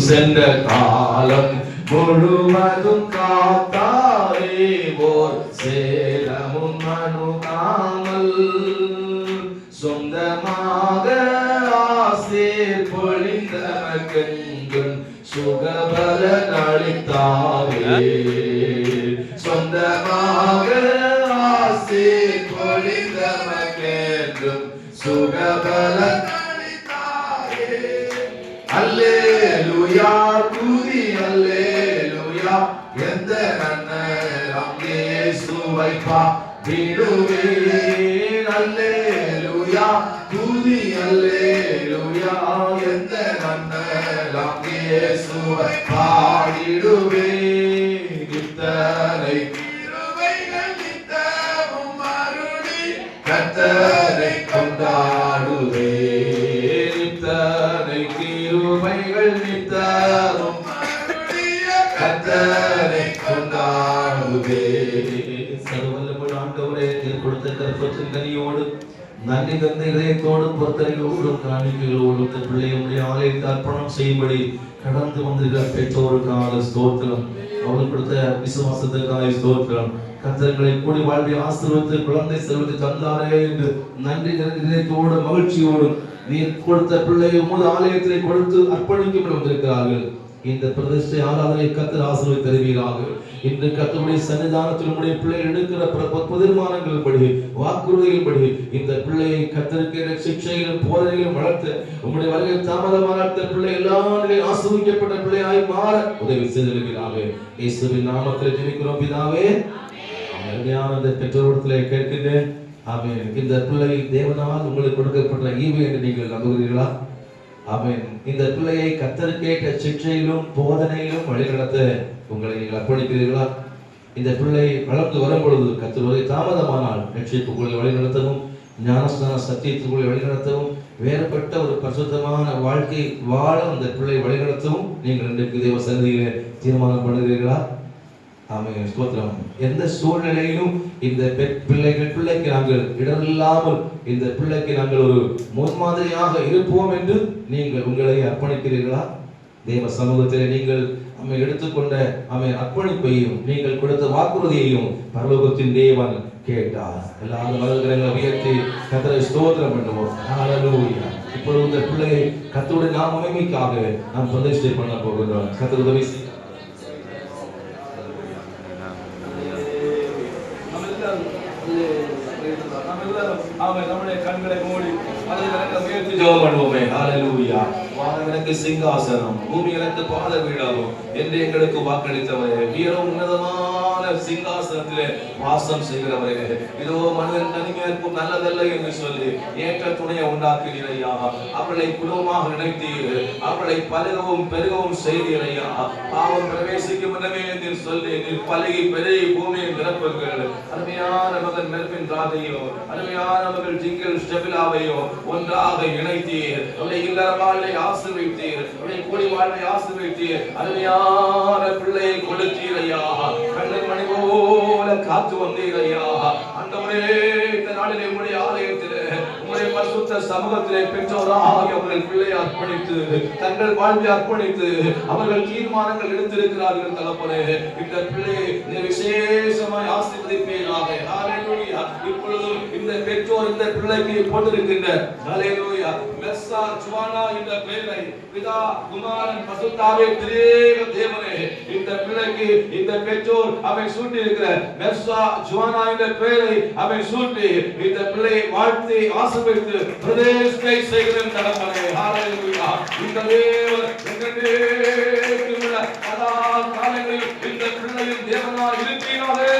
சென்ற காலம் முழுவதும் காத்தாரே ஓர் சேலமும் அணுகாமல் சொந்தமாக ஆசீர் பொழிந்தமக்கென்றும் சுகபலன் அளித்தாரே சொந்தமாக ஆசீர் பொழிந்தமக்கென்றும் சுகபலன் அல்லேலூயா துதி அல்லேலூயா எந்த நன்மையாம் இயேசுவை பாடிடுவேன் அல்லேலூயா துதி அல்லேலூயா எந்த நன்மையாம் இயேசுவை பாடிடுவேன் இத்தனை கிருபைகள் நித்தமும் அருளி கர்த்தரை கொண்டாடுவேன் நித்தமும் கர்த்தரை கொண்டாடுவேன். சர்வவல்லமை ஆண்டவரே, நீர் கொடுத்த கற்பத்தின் கனியோடு நன்றி தந்த இதயத்தோடும் பொறுத்தலையோடும் காணிக்கைகளோடும் பிள்ளையுடைய ஆலயத்தை அர்ப்பணம் செய்யும்படி கடந்து வந்திருக்கிற பெற்றோருக்கான ஸ்தோத்திரம், அவர்கள் கொடுத்த விசுவாசத்திற்கான ஸ்தோத்திரம். கர்த்தர்களை கூடி வாழ்வை ஆசீர்வதித்து குழந்தை செல்வத்தை தந்தாரே என்று நன்றி இதயத்தோடு மகிழ்ச்சியோடும் நீர் கொடுத்த பிள்ளையை உமது ஆலயத்திலே கொடுத்து அர்ப்பணிக்கப்பட வந்திருக்கிறார்கள். இந்த பிரதிஷ்டை ஆராதனை கர்த்தர் ஆசீர்வதித்து தருவீராக. இன்று கர்த்தருடைய சன்னிதானத்தில் உம்முடைய பிள்ளைகள் எடுக்கிற தீர்மானங்கள் படி வாக்குறுதிகள் படி இந்த பிள்ளையை கர்த்தருக்கு சிக்ஷையிலும் போதனையிலும் வளர்த்து உம்முடைய வருகை தாமதமான பிள்ளை எல்லா நிலையும் ஆசீர்வதிக்கப்பட்ட பிள்ளையாய் மாற உதவி செய்திருக்கிறாங்க. இயேசுவின் நாமத்தில் ஜெபிக்கிறோம் பிதாவே. அந்த பெற்றோரிடத்திலே கேட்கின்றேன். ஆமென். இந்த பிள்ளை தேவனால் உங்களுக்கு கொடுக்கப்பட்ட ஈவு என்று நீங்கள் நம்புகிறீர்களா? ஆமென். இந்த பிள்ளையை கர்த்தருக்கேற்ற சிக்ஷையிலும் போதனையிலும் வழிநடத்த உங்களை நீங்கள் அர்ப்பணிக்கிறீர்களா? இந்த பிள்ளை வளர்ந்து வரும் பொழுது கர்த்தருடைய தாமதமானால் ரட்சிப்புக்குள்ளே வழிநடத்தவும் ஞானஸ்தான சத்தியத்துக்குள்ளே வழிநடத்தவும் வேறுபட்ட ஒரு பரிசுத்தமான வாழ்க்கை வாழ அந்த பிள்ளை வழிநடத்தவும் நீங்கள் இன்றைக்கு தேவ சந்நிதியிலே தீர்மானம் பண்ணுகிறீர்களா? ஆமென். ஸ்தோத்திரம். எந்த சூழ்நிலையிலும் இந்த பிள்ளைக்கு நாங்கள் இடமில்லாமல் இந்த பிள்ளைக்கு நாங்கள் ஒரு முன்மாதிரியாக இருப்போம் என்று நீங்கள் உங்களை அர்ப்பணிக்கிறீர்களா? தேவ சமூகத்திலே நீங்கள் அம்மை எடுத்துக்கொண்ட அம்மை அர்ப்பணிப்பையும் நீங்கள் கொடுத்த வாக்குறுதியையும் பரலோகத்தின் தேவன் கேட்டார். எல்லாரும் மனதிலே உயர்த்தி கர்த்தரை ஸ்தோத்திரம் பண்ணுவோம். ஹல்லேலூயா. இப்பொழுது இந்த பிள்ளையை கர்த்தருடைய நாம மகிமைக்காக நாம் பிரதிஷ்டை பண்ண போகிறோம். கர்த்தர் உதவி நம்முடைய கண்களை மூடி ஜெபம் பண்ணுவோமே. ஹல்லேலூயா. வானம் எனக்கு சிங்காசனம், பூமி எனக்கு பாதபீடம் என்று எங்களுக்கு வாக்களித்தவரே, வீரம் உன்னதமான சிங்காசனத்திலே வாசம் செய்கிறவரே, இதோ மனிதன் தனிமையா இருக்கும் நல்லதல்ல என்று சொல்லி ஏற்ற துணையை உண்டாக்குகிறீரையா. அவளை குடும்பமாக நினைத்தீர், அவளை பருகவும் பெருகவும் செய்தீரையா. பாவம் பிரவேசிக்கும் முன்னமே என்று சொல்லி நீர் பலகி பெருகி பூமியை நிரப்புங்கள். அருமையான மகன் மெர்பின் ராதையோ அருமையான மகள் ஜிங்கல் ஸ்டெபிலாவையோ ஒன்றாக இணைத்தீர். அவருடைய இல்லற வாழ்வை ஆசீர்வதித்தீர், அவருடைய கூடி வாழ்வை ஆசீர்வதித்தீர். அருமையான பிள்ளையை கொடுத்தீரையா. கண்ணன் மணி போல காத்து வந்தீரையா. ஆண்டவரே, இந்த நாளிலே உம்முடைய ஆலயத்திலே உம்முடைய பரிசுத்த சமூகத்திலே பெற்றோராக அவர்கள் பிள்ளையை அர்ப்பணித்து தங்கள் வாழ்வை அர்ப்பணித்து அவர்கள் தீர்மானங்கள் எடுத்திருக்கிறார்கள். தகப்பனே, இந்த பிள்ளையை விசேஷமாய் ஆசீர்வதிப்பீராக. ஹல்லேலூயா. இப்பொழுது இந்த பெற்றோர் இந்த பிள்ளைக்கு போட்டிருக்கின்ற ஹல்லேலூயா மெர்சா ஜுவானா என்ற பெயரை பிதா குமாரன் பரிசுத்தாவே திரேக தேவனே இந்த பிள்ளைக்கு இந்த பெற்றோர் அவை சூட்டி இருக்கிற மெர்சா ஜுவானா என்ற பெயரை அவை சூட்டி இந்த பிள்ளையை வாழ்த்தி ஆசீர்வதித்து பிரதிஷ்டை செய்கிற தகப்பனே. ஹல்லேலூயா. இந்த தேவன் எங்களுடைய சதா காலங்களில் இந்த பிள்ளையின் தேவனாய் இருக்கிறாரே.